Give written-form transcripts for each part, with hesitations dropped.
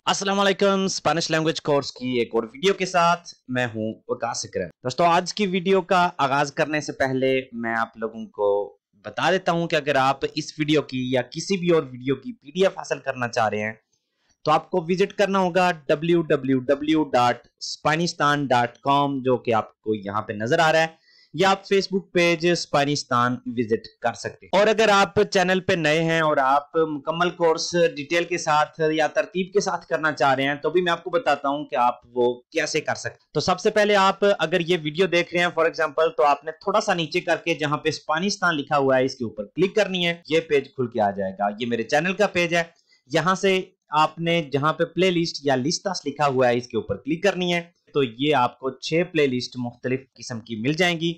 अस्सलाम वालेकुम। Spanish language course की एक और वीडियो के साथ मैं हूं वकास इकरम। दोस्तों, आज की वीडियो का आगाज करने से पहले मैं आप लोगों को बता देता हूं कि अगर आप इस वीडियो की या किसी भी और वीडियो की पीडीएफ हासिल करना चाह रहे हैं तो आपको विजिट करना होगा www.spanistan.com, जो कि आपको यहाँ पे नजर आ रहा है, या आप फेसबुक पेज स्पेनिस्तान विजिट कर सकते हैं। और अगर आप चैनल पे नए हैं और आप मुकम्मल कोर्स डिटेल के साथ या तरतीब के साथ करना चाह रहे हैं तो भी मैं आपको बताता हूं कि आप वो कैसे कर सकते हैं। तो सबसे पहले आप अगर ये वीडियो देख रहे हैं फॉर एग्जांपल, तो आपने थोड़ा सा नीचे करके जहां पे स्पेनिस्तान लिखा हुआ है इसके ऊपर क्लिक करनी है। ये पेज खुल के आ जाएगा। ये मेरे चैनल का पेज है। यहां से आपने जहां पे प्लेलिस्ट या लिस्टास लिखा हुआ है इसके ऊपर क्लिक करनी है। तो ये आपको 6 प्लेलिस्ट मुख्तलिफ किस्म की मिल जाएंगी।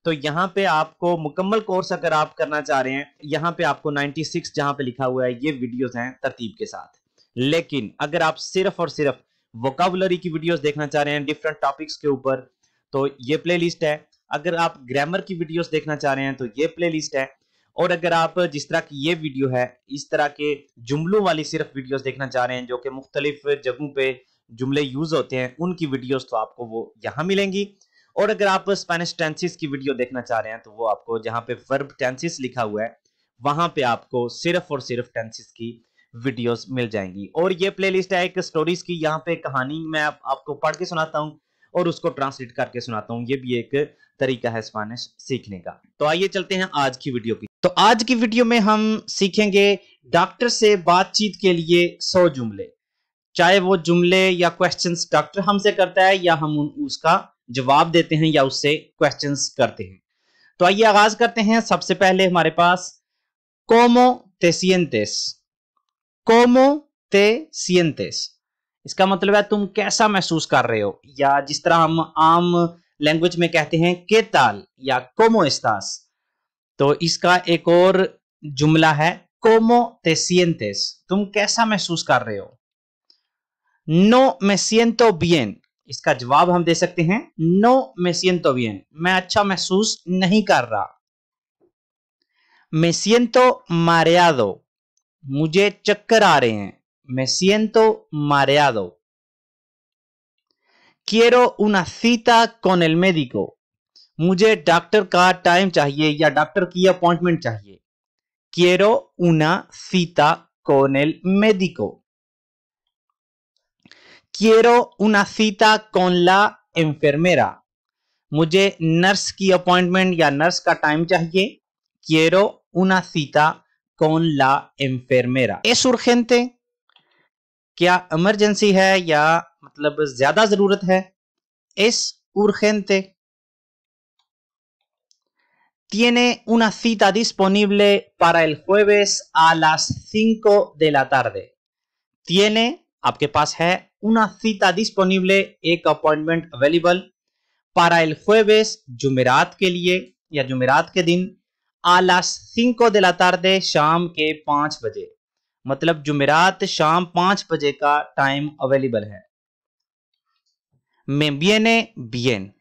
तो यहाँ पे आपको मुकम्मल कोर्स अगर आप करना चाह रहे हैं, यहाँ पे आपको 96 जहां पे लिखा हुआ है ये वीडियोस हैं तरतीब के साथ। लेकिन अगर आप सिर्फ और सिर्फ वोकाबुलरी की वीडियोस देखना चाह रहे हैं डिफरेंट टॉपिक्स के ऊपर, तो ये प्लेलिस्ट है। अगर आप ग्रामर की वीडियोस देखना चाह रहे हैं तो ये प्लेलिस्ट है। और अगर आप जिस तरह की ये वीडियो है इस तरह के जुमलों वाली सिर्फ वीडियोस देखना चाह रहे हैं जो कि मुख्तलिफ जगहों पे जुमले यूज होते हैं, उनकी वीडियोस तो आपको वो यहाँ मिलेंगी। और अगर आप स्पेनिश टेंसेस की वीडियो देखना चाह रहे हैं तो वो आपको जहां पे वर्ब टेंसेस लिखा हुआ है वहां पे आपको सिर्फ और सिर्फ टेंसेस की वीडियोस मिल जाएंगी। और ये प्लेलिस्ट है एक स्टोरीज की। यहाँ पे कहानी मैं आपको पढ़ के सुनाता हूँ और उसको ट्रांसलेट करके सुनाता हूँ। ये भी एक तरीका है स्पेनिश सीखने का। तो आइए चलते हैं आज की वीडियो की। तो आज की वीडियो में हम सीखेंगे डॉक्टर से बातचीत के लिए 100 जुमले। चाहे वो जुमले या क्वेश्चंस डॉक्टर हमसे करता है या हम उसका जवाब देते हैं या उससे क्वेश्चंस करते हैं। तो आइए आगाज करते हैं। सबसे पहले हमारे पास cómo te sientes। cómo te sientes इसका मतलब है तुम कैसा महसूस कर रहे हो, या जिस तरह हम आम लैंग्वेज में कहते हैं qué tal या cómo estás। तो इसका एक और जुमला है cómo te sientes, तुम कैसा महसूस कर रहे हो। no me siento bien, इसका जवाब हम दे सकते हैं no me siento bien, मैं अच्छा महसूस नहीं कर रहा। me siento mareado, मुझे चक्कर आ रहे हैं। me siento mareado। quiero una cita con el médico, मुझे डॉक्टर का टाइम चाहिए या डॉक्टर की अपॉइंटमेंट चाहिए। quiero una cita con el médico। quiero una cita con la enfermera, मुझे नर्स की अपॉइंटमेंट या नर्स का टाइम चाहिए। quiero una cita con la enfermera। es urgente, क्या इमरजेंसी है या मतलब ज्यादा जरूरत है। es urgente। tiene una cita disponible para el jueves a las 5 de la tarde। tiene आपके पास है, una cita disponible एक appointment available, para el jueves जुमेरात के लिए या जुमेरात के दिन, a las 5 de la tarde शाम के 5 बजे, मतलब जुमेरात शाम 5 बजे का टाइम अवेलेबल है। me viene bien,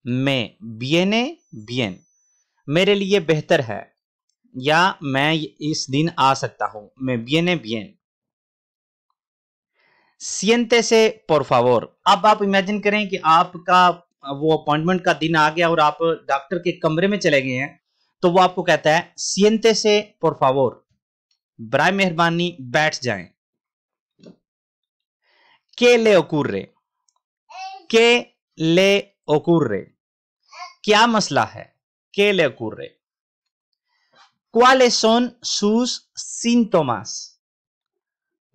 me viene bien, मेरे लिए बेहतर है या मैं इस दिन आ सकता हूं। me viene bien। siéntese por favor, अब आप इमेजिन करें कि आपका वो अपॉइंटमेंट का दिन आ गया और आप डॉक्टर के कमरे में चले गए हैं, तो वो आपको कहता है siéntese por favor, बराए मेहरबानी बैठ जाएं। ¿Qué le ocurre? ¿Qué le ocurre? क्या मसला है। ¿Qué le ocurre? ¿Cuáles son sus síntomas?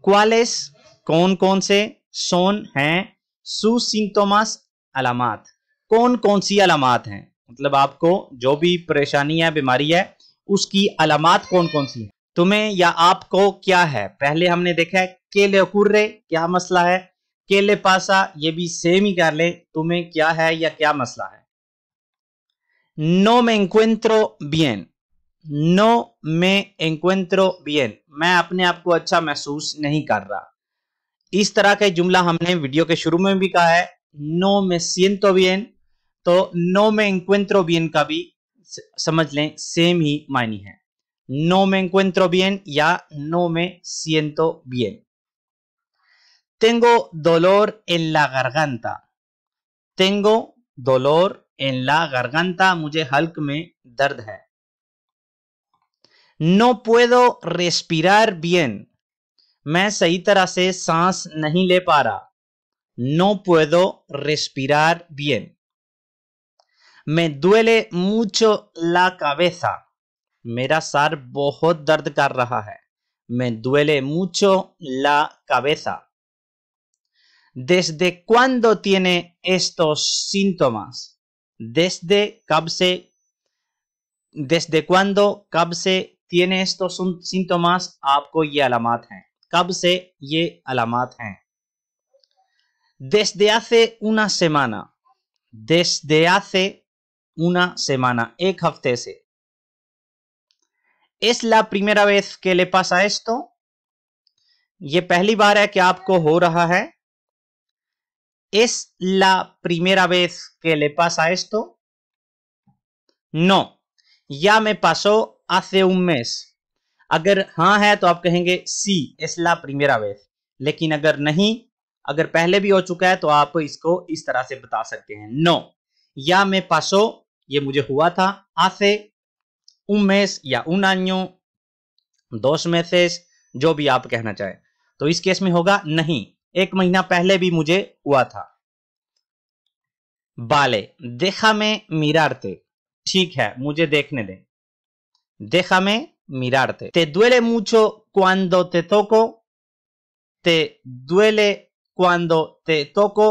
¿Cuáles कौन कौन से, son हैं, sus síntomas अलामात, कौन कौन सी अलामात हैं, मतलब आपको जो भी परेशानी है बीमारी है उसकी अलामात कौन कौन सी है। तुम्हें या आपको क्या है, पहले हमने देखा है के ले ocurre क्या मसला है, के ले pasa ये भी सेम ही कर ले, तुम्हें क्या है या क्या मसला है। no me encuentro bien, no me encuentro bien, मैं अपने आप को अच्छा महसूस नहीं कर रहा। इस तरह का जुमला हमने वीडियो के शुरू में भी कहा है। no me siento bien, तो no me encuentro bien का भी समझ लें सेम ही मायने है। no me encuentro bien या no me siento bien। tengo dolor en la garganta. tengo dolor en la garganta, मुझे हल्क में दर्द है. No puedo respirar bien. मैं सही तरह से सांस नहीं ले पा रहा. No puedo respirar bien. Me duele mucho la cabeza. मेरा सर बहुत दर्द कर रहा है. Me duele mucho la cabeza. ¿Desde cuándo tiene estos síntomas? Desde कब से, desde cuándo कब से tiene estos síntomas, आपको ये अलामात हैं. कब से ये अलामात हैं. Desde hace una semana. Desde hace una semana. एक हफ्ते से. ¿Es la primera vez que le pasa esto? ये पहली बार है कि आपको हो रहा है. ¿Es la primera vez que le pasa esto? No. Ya me pasó hace un mes. अगर हाँ है तो आप कहेंगे sí, es la primera vez. लेकिन अगर नहीं, अगर पहले भी हो चुका है तो आप इसको इस तरह से बता सकते हैं. No. Ya me pasó, ये मुझे हुआ था. Hace un mes या un año, 2 meses, जो भी आप कहना चाहें. तो इस केस में होगा नहीं, 1 महीना पहले भी मुझे हुआ था. Vale, déjame mirarte. ठीक है, मुझे देखने दे. Déjame mirarte. ¿Te duele mucho cuando te toco? ¿Te duele cuando te toco?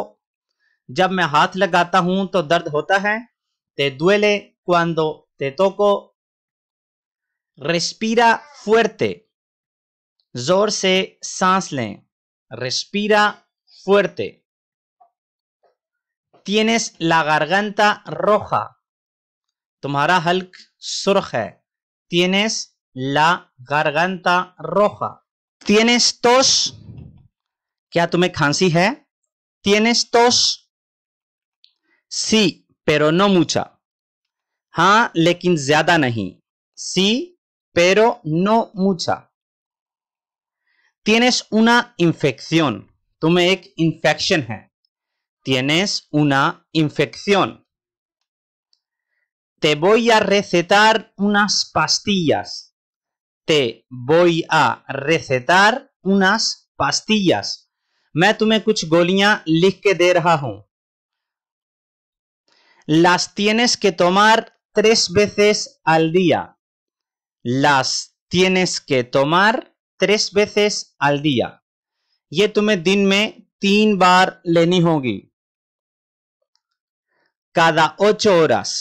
जब मैं हाथ लगाता हूं तो दर्द होता है. Te duele cuando te toco. Respira fuerte. जोर से सांस लें. Respira fuerte. Tienes la garganta roja. तुम्हारा हल्क सुर्ख है. Tienes la garganta roja. Tienes tos. क्या तुम्हें खांसी है? Tienes tos. Sí, pero no mucha. हाँ, लेकिन ज्यादा नहीं. Sí, pero no mucha. Tienes una infección. तुम्हें एक infection है. Tienes una infección. Te voy a recetar unas pastillas. Te voy a recetar unas pastillas. मैं तुम्हें कुछ गोलियां लिख के दे रहा हूं. Las tienes que tomar 3 veces al día. Las tienes que tomar 3 veces al día. ये तुम्हें दिन में 3 बार लेनी होगी. Cada 8 horas.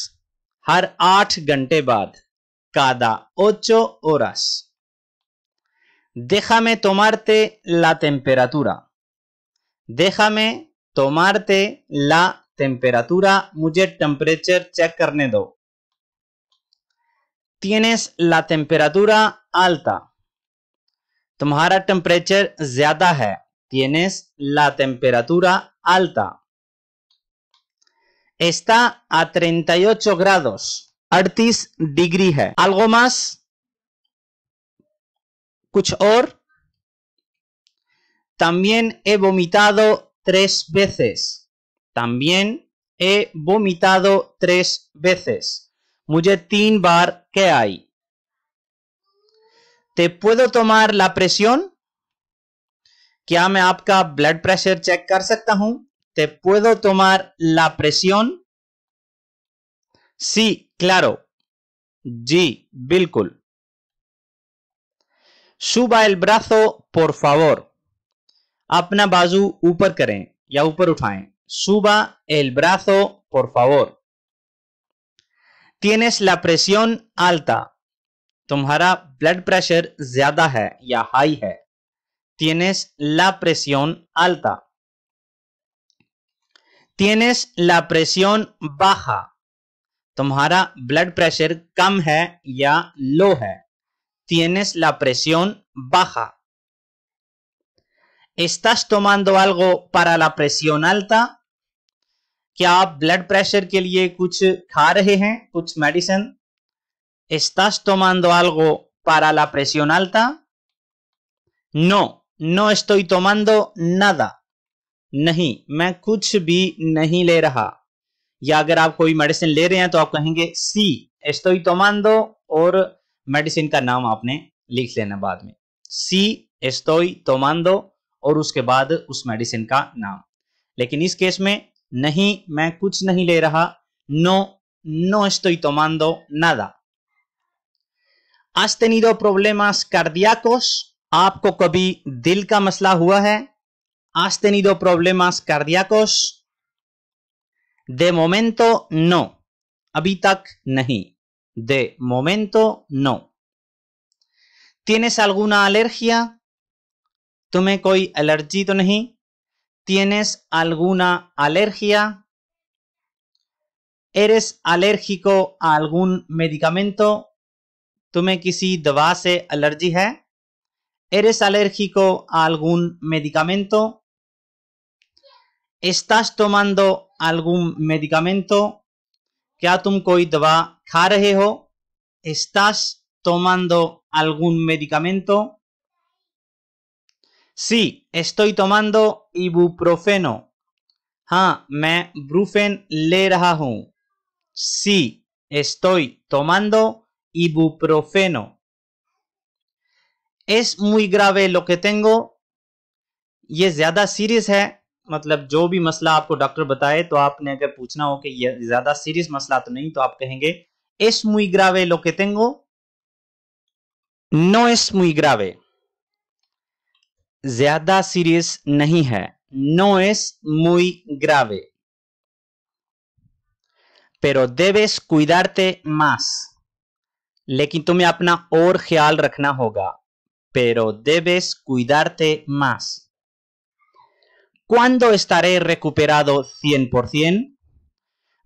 हर 8 घंटे बाद. Cada 8 horas. Déjame tomarte la temperatura. Déjame tomarte la temperatura. मुझे टेम्परेचर चेक करने दो. Tienes la temperatura alta. तुम्हारा टेम्परेचर ज्यादा है. Tienes la temperatura alta. Está a 38 grados. 38 degree है. Algo más? कुछ और? También he vomitado 3 veces. También he vomitado 3 veces. मुझे 3 बार क्या आई. ¿Te puedo tomar la presión? क्या मैं आपका ब्लड प्रेशर चेक कर सकता हूं? ¿Te puedo tomar la presión? Sí, claro. जी, बिल्कुल. Suba el brazo, por favor. अपना बाजू ऊपर करें या ऊपर उठाएं. Suba el brazo, por favor. Tienes la presión alta. तुम्हारा ब्लड प्रेशर ज्यादा है या हाई है. Tienes la presión alta. Tienes la presión baja. तुम्हारा ब्लड प्रेशर कम है या लो है. Tienes la presión baja. ¿Estás tomando algo para la presión alta? क्या आप ब्लड प्रेशर के लिए कुछ खा रहे हैं, कुछ medicine? ¿Estás tomando algo para la presión alta? No, no estoy tomando nada. नहीं, मैं कुछ भी नहीं ले रहा। या अगर आप कोई मेडिसिन ले रहे हैं तो आप कहेंगे सी एस्टोई टोमांडो और मेडिसिन का नाम आपने लिख लेना बाद में। सी एस्टोई टोमांडो और उसके बाद उस मेडिसिन का नाम। लेकिन इस केस में नहीं, मैं कुछ नहीं ले रहा। No, no estoy tomando nada. ¿Has tenido problemas cardíacos? आपको कभी दिल का मसला हुआ है? ¿Has tenido problemas cardíacos? De momento no. अभी तक नहीं। De momento no. ¿Tienes alguna alergia? तुम्हें कोई एलर्जी तो नहीं? ¿Tienes alguna alergia? ¿Eres alérgico a algún medicamento? तुम्हें किसी दवा से एलर्जी है? ¿Eres alérgico a algún medicamento? ¿Estás tomando algún medicamento? क्या तुम कोई दवा खा रहे हो? ¿Estás tomando algún medicamento? Sí, estoy tomando ibuprofeno. हाँ, मैं ब्रूफेन ले रहा हूं। Sí, estoy tomando ibuprofeno. ¿Es muy grave lo que tengo? ये ज्यादा सीरियस है। मतलब जो भी मसला आपको डॉक्टर बताए तो आपने अगर पूछना हो कि ये ज्यादा सीरियस मसला तो नहीं, तो आप कहेंगे ¿Es muy grave lo que tengo? No es muy grave. ज्यादा सीरियस नहीं है। No es muy grave. Pero debes cuidarte más. लेकिन तुम्हें अपना और ख्याल रखना होगा। Pero debes cuidarte más. ¿Cuándo estaré recuperado 100%?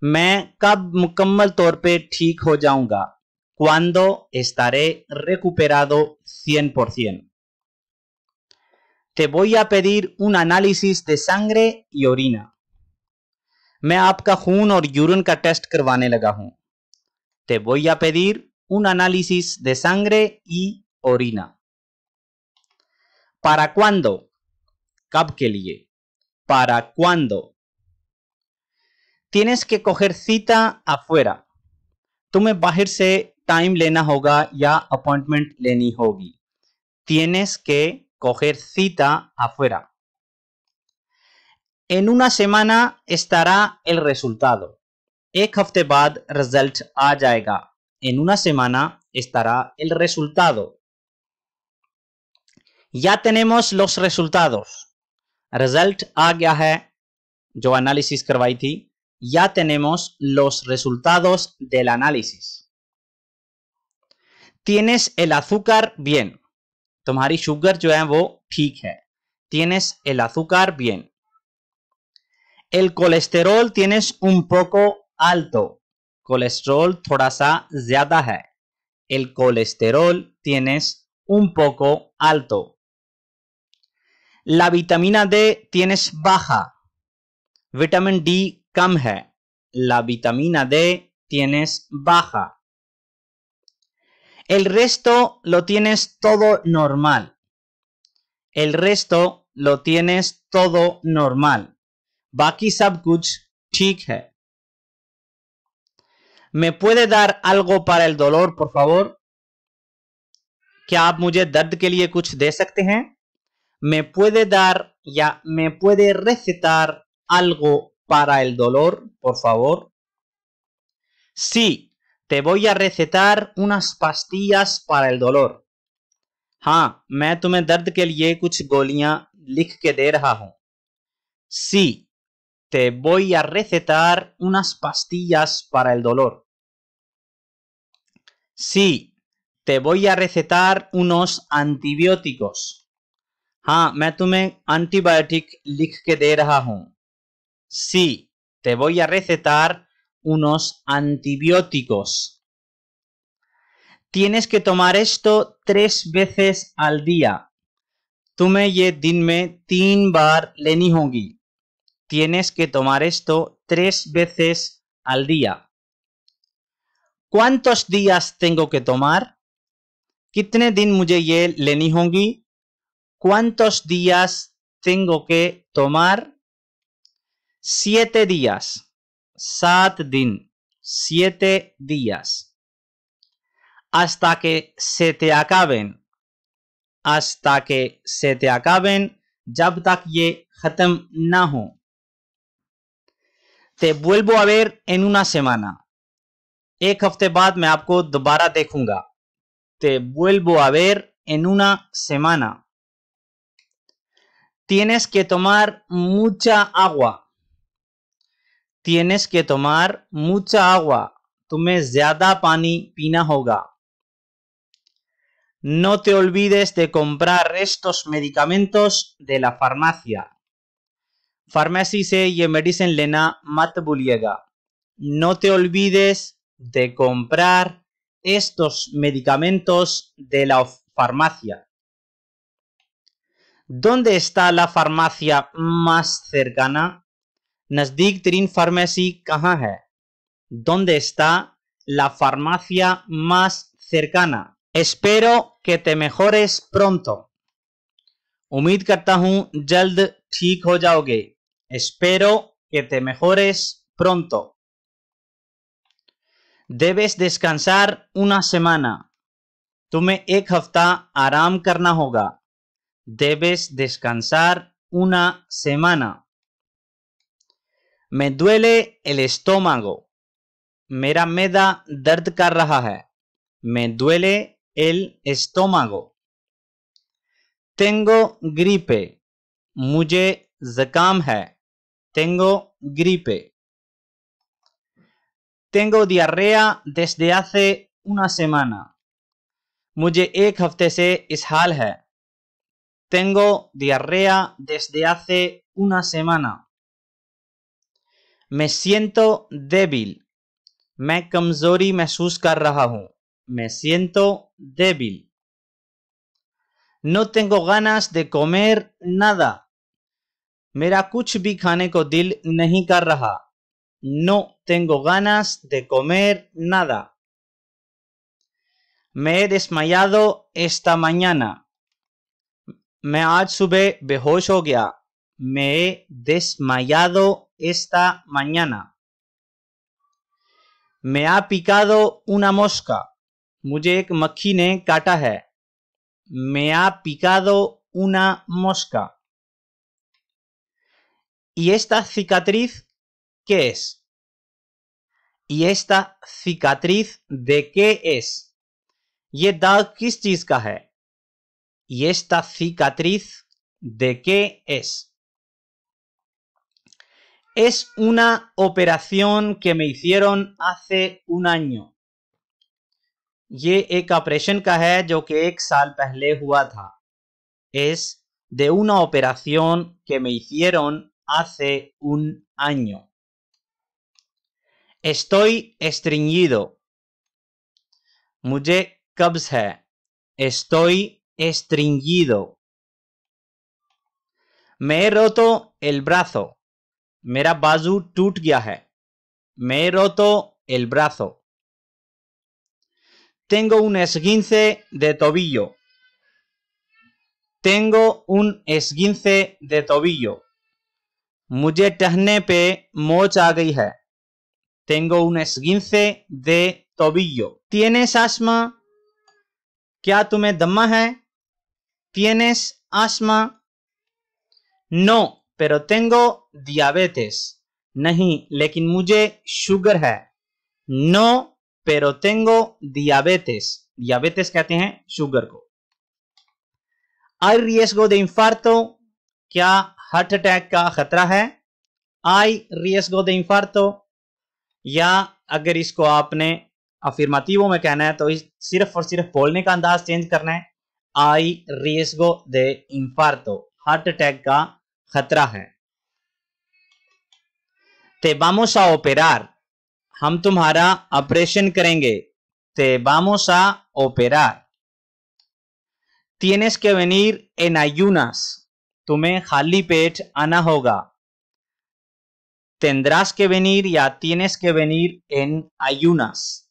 मैं कब मुकम्मल तौर पे ठीक हो जाऊंगा? Cuando estaré recuperado 100%. Te voy a pedir un análisis de sangre y orina. मैं आपका खून और यूरिन का टेस्ट करवाने लगा हूं। Te voy a pedir un análisis de sangre y orina. ¿Para cuándo? कब के लिए? ¿Para cuándo? Tienes que coger cita afuera. तुम्हें बाहर से टाइम लेना होगा या अपॉइंटमेंट लेनी होगी। Tienes que coger cita afuera. En una semana estará el resultado. एक हफ्ते बाद रिजल्ट आ जाएगा। En una semana estará el resultado. Ya tenemos los resultados. Result आ गया है जो एनालिसिस करवाई थी। Ya tenemos los resultados del análisis. Tienes el azúcar bien. तुम्हारी शुगर जो है वो ठीक है। Tienes el azúcar bien. El colesterol tienes un poco alto. Cholesterol थोड़ा सा ज्यादा है। El colesterol tienes un poco alto. La vitamina D tienes baja. Vitamin D कम है। La vitamina D tienes baja. El resto lo tienes todo normal. El resto lo tienes todo normal. बाकी सब कुछ ठीक है। ¿Me puede dar algo para el dolor, por favor? क्या आप मुझे दर्द के लिए कुछ दे सकते हैं? ¿Me puede dar या me puede recetar algo para el dolor, por favor? Sí, te voy a recetar unas pastillas para el dolor. हाँ, मैं तुम्हें दर्द के लिए कुछ गोलियां लिख के दे रहा हूं। Sí, te voy a recetar unas pastillas para el dolor. Sí, te voy a recetar unos antibióticos. हाँ, मैं तुम्हें एंटीबायोटिक लिख के दे रहा हूं। Sí, te voy a recetar unos antibióticos. Tienes que tomar esto 3 veces al día. तुम्हें ये दिन में 3 बार लेनी होगी। Tienes que tomar esto 3 veces al día. ¿Cuántos días tengo que tomar? कितने दिन मुझे ये लेनी होगी? ¿Cuántos días tengo que tomar? 7 días, 7 दिन, 7 días, hasta que se te acaben, hasta que se te acaben, जब तक ये खत्म ना हो. Te vuelvo a ver en una semana, एक हफ्ते बाद मैं आपको दोबारा देखूंगा. Te vuelvo a ver en una semana. Tienes que tomar mucha agua. Tienes que tomar mucha agua. तुम्हें ज्यादा पानी पीना होगा. No te olvides de comprar estos medicamentos de la farmacia. Pharmacy से ये मेडिसिन लेना मत भूलिएगा. No te olvides de comprar estos medicamentos de la farmacia. ¿Dónde está la farmacia más cercana? नजदीक तरीन फार्मेसी कहाँ है? ¿Dónde está la farmacia más cercana? Espero que te mejores pronto. उम्मीद करता हूं जल्द ठीक हो जाओगे. Espero que te mejores pronto. Debes descansar una semana. तुम्हें एक हफ्ता आराम करना होगा. Debes descansar una semana. Me duele el estómago. मेरा मैदा दर्द कर रहा है. Me duele el estómago. Tengo gripe. मुझे ज़ुकाम है. Tengo gripe. Tengo diarrea desde hace una semana. मुझे एक हफ्ते से इस हाल है. Tengo diarrea desde hace una semana. Me siento débil. मैं कमजोरी महसूस कर रहा हूं. Me siento débil. No tengo ganas de comer nada. मेरा कुछ भी खाने को दिल नहीं कर रहा. No tengo ganas de comer nada. Me he desmayado esta mañana. मैं आज सुबह बेहोश हो गया. Me he desmayado esta mañana. Me ha picado una mosca. मुझे एक मक्खी ने काटा है. Me ha picado una mosca. ¿Y esta cicatriz qué es? ¿Y esta cicatriz de qué es? ये दाग किस चीज का है? ¿Y esta cicatriz de qué es? Es una operación que me hicieron hace un año. ये एक operation का है जो कि 1 साल पहले हुआ था. Es de una operación que me hicieron hace un año. Estoy estreñido. मुझे कब्ज है. Estoy estreñido. Me he roto el brazo. मेरा बाजू टूट गया है. Me he roto el brazo. Tengo un esguince de tobillo. Tengo un esguince de tobillo. मुझे टहने पे मोच आ गई है. Tengo un esguince de tobillo. ¿Tienes asma? क्या तुम्हें दमा है? ¿Tienes asma? No, pero tengo diabetes. नहीं, लेकिन मुझे शुगर है. No, pero tengo diabetes. Diabetes कहते हैं शुगर को. ¿Hay riesgo de infarto? क्या हार्ट अटैक का खतरा है? ¿Hay riesgo de infarto? या अगर इसको आपने अफर्मेटिव में कहना है तो सिर्फ और सिर्फ बोलने का अंदाज चेंज करना है. ¿Hay riesgo de infarto? Heart attack का खतरा है. Te vamos a operar. हम तुम्हारा ऑपरेशन करेंगे. Te vamos a operar. Tienes que venir en ayunas. तुम्हें खाली पेट आना होगा. Tendrás que venir या tienes que venir en ayunas.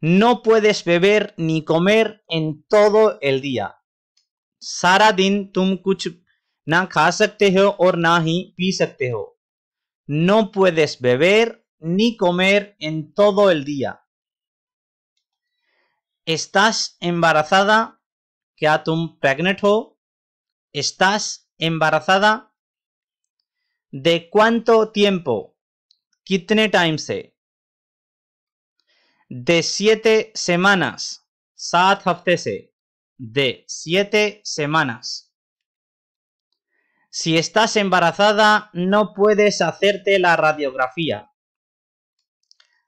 No puedes beber ni comer en todo el día. सारा दिन तुम कुछ ना खा सकते हो और ना ही पी सकते हो। No puedes beber ni comer en todo el día. ¿Estás embarazada? क्या तुम प्रेग्नेंट हो? ¿Estás embarazada? ¿De cuánto tiempo? कितने टाइम से? De 7 semanas. 7 हफ्ते से। De 7 semanas. Si estás embarazada, no puedes hacerte la radiografía.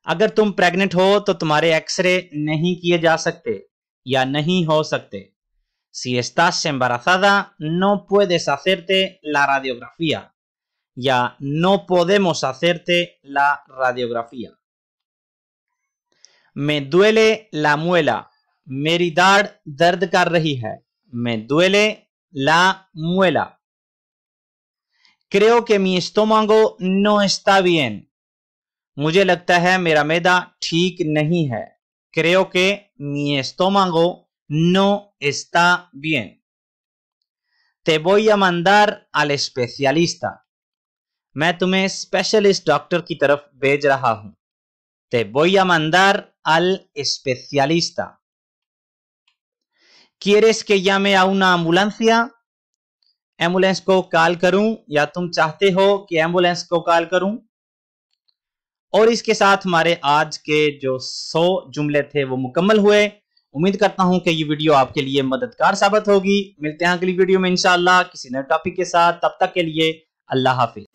अगर तुम प्रेग्नेंट हो तो तुम्हारे एक्सरे नहीं किए जा सकते या नहीं हो सकते। Si estás embarazada, no puedes hacerte la radiografía. या no podemos hacerte la radiografía. Me duele la muela. मेरी दाढ़ दर्द कर रही है। Me duele la muela. Creo que mi estómago no está bien. मुझे लगता है मेरा मैदा ठीक नहीं है। Creo que mi estómago no está bien. Te voy a mandar al especialista. मैं तुम्हें स्पेशलिस्ट डॉक्टर की तरफ भेज रहा हूं। Te voy a mandar al especialista. ¿Quieres que llame a una ambulancia? Ambulance को कॉल करूं या तुम चाहते हो कि एम्बुलेंस को कॉल करूं? और इसके साथ हमारे आज के जो 100 जुमले थे वो मुकम्मल हुए। उम्मीद करता हूं कि ये वीडियो आपके लिए मददगार साबित होगी। मिलते हैं अगली वीडियो में इंशाअल्लाह किसी नए टॉपिक के साथ। तब तक के लिए अल्लाह हाफिज।